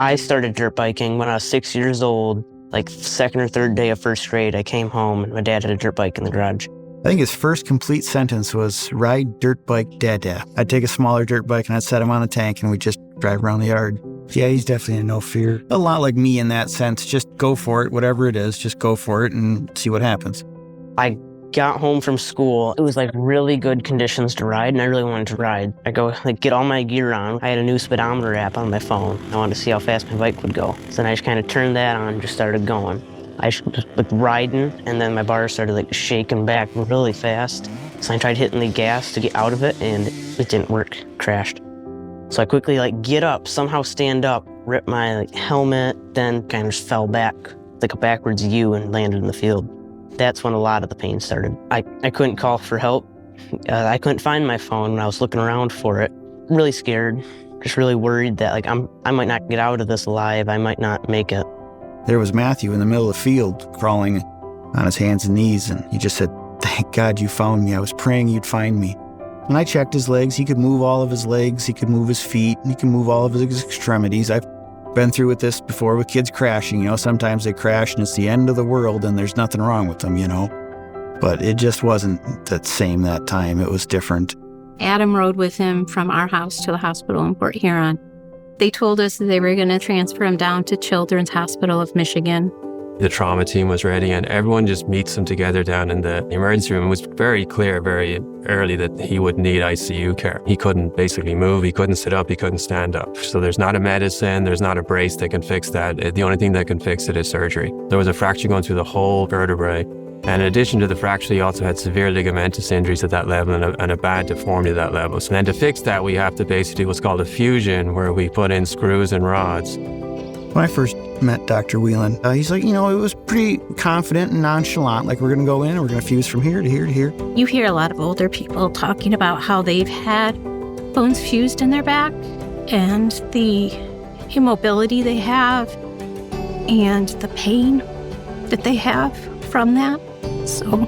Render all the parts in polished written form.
I started dirt biking when I was 6 years old, like second or third day of first grade. I came home and my dad had a dirt bike in the garage. I think his first complete sentence was, "Ride dirt bike, Dada." I'd take a smaller dirt bike and I'd set him on a tank and we'd just drive around the yard. Yeah, he's definitely in no fear. A lot like me in that sense. Just go for it, whatever it is, just go for it and see what happens. I got home from school. It was like really good conditions to ride, and I really wanted to ride. I go get all my gear on. I had a new speedometer app on my phone. I wanted to see how fast my bike would go. So then I just kind of turned that on and just started going. I just riding, and then my bar started shaking back really fast. So I tried hitting the gas to get out of it, and it didn't work. Crashed. So I quickly get up, somehow stand up, rip my helmet, then kind of just fell back like a backwards U and landed in the field. That's when a lot of the pain started. I couldn't call for help. I couldn't find my phone when I was looking around for it. Really scared, just really worried that I might not get out of this alive. I might not make it. There was Matthew in the middle of the field, crawling on his hands and knees, and he just said, "Thank God you found me. I was praying you'd find me." And I checked his legs. He could move all of his legs. He could move his feet. He could move all of his extremities. I've been through with this before with kids crashing. Sometimes they crash and it's the end of the world and there's nothing wrong with them, But it just wasn't the same that time. It was different. Adam rode with him from our house to the hospital in Port Huron. They told us that they were going to transfer him down to Children's Hospital of Michigan. The trauma team was ready and everyone just meets them together down in the emergency room. It was very clear very early that he would need ICU care. He couldn't basically move, he couldn't sit up, he couldn't stand up. So there's not a medicine, there's not a brace that can fix that. The only thing that can fix it is surgery. There was a fracture going through the whole vertebrae. And in addition to the fracture, he also had severe ligamentous injuries at that level and a bad deformity at that level. So then to fix that, we have to basically do what's called a fusion, where we put in screws and rods. When I first met Dr. Whelan, he's like, it was pretty confident and nonchalant. We're going to go in and we're going to fuse from here to here to here. You hear a lot of older people talking about how they've had bones fused in their back and the immobility they have and the pain that they have from that. So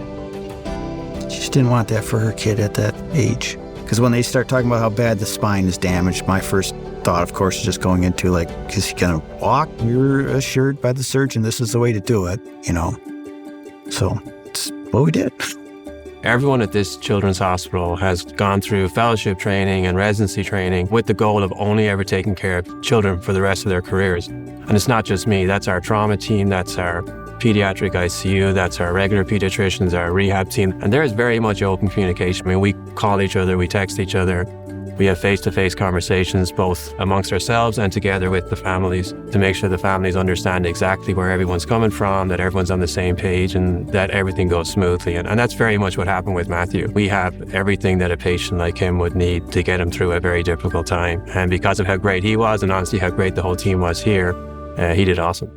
she just didn't want that for her kid at that age. Because when they start talking about how bad the spine is damaged, my first thought, of course, is just going into is he going to walk? We were assured by the surgeon this is the way to do it, So it's what we did. Everyone at this children's hospital has gone through fellowship training and residency training with the goal of only ever taking care of children for the rest of their careers. And it's not just me, that's our trauma team, that's our pediatric ICU, that's our regular pediatricians, our rehab team. And there is very much open communication. We call each other, we text each other. We have face-to-face conversations, both amongst ourselves and together with the families, to make sure the families understand exactly where everyone's coming from, that everyone's on the same page, and that everything goes smoothly. And that's very much what happened with Matthew. We have everything that a patient like him would need to get him through a very difficult time. And because of how great he was, and honestly how great the whole team was here, he did awesome.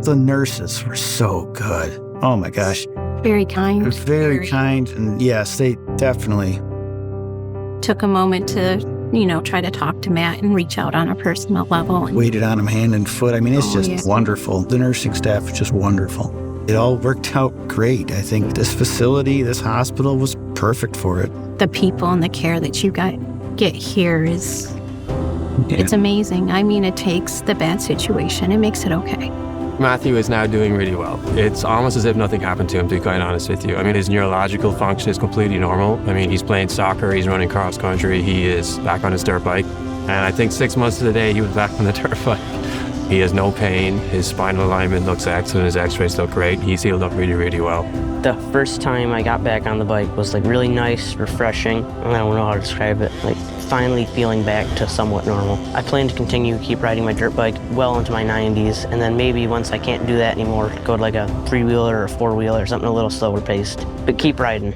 The nurses were so good. Oh my gosh. Very kind. Very kind. And yes, they definitely took a moment to, try to talk to Matt and reach out on a personal level. Waited on him hand and foot. It's just wonderful. The nursing staff is just wonderful. It all worked out great. I think this facility, this hospital was perfect for it. The people and the care that you get here is, it's amazing. It takes the bad situation and makes it okay. Matthew is now doing really well. It's almost as if nothing happened to him, to be quite honest with you. His neurological function is completely normal. He's playing soccer, he's running cross country, he is back on his dirt bike. And I think 6 months to the day, he was back on the dirt bike. He has no pain, his spinal alignment looks excellent, his x-rays look great. He's healed up really, really well. The first time I got back on the bike was really nice, refreshing. I don't know how to describe it. Finally feeling back to somewhat normal. I plan to continue keep riding my dirt bike well into my 90s, and then maybe once I can't do that anymore, go to a 3-wheeler or a 4-wheeler, something a little slower paced. But keep riding.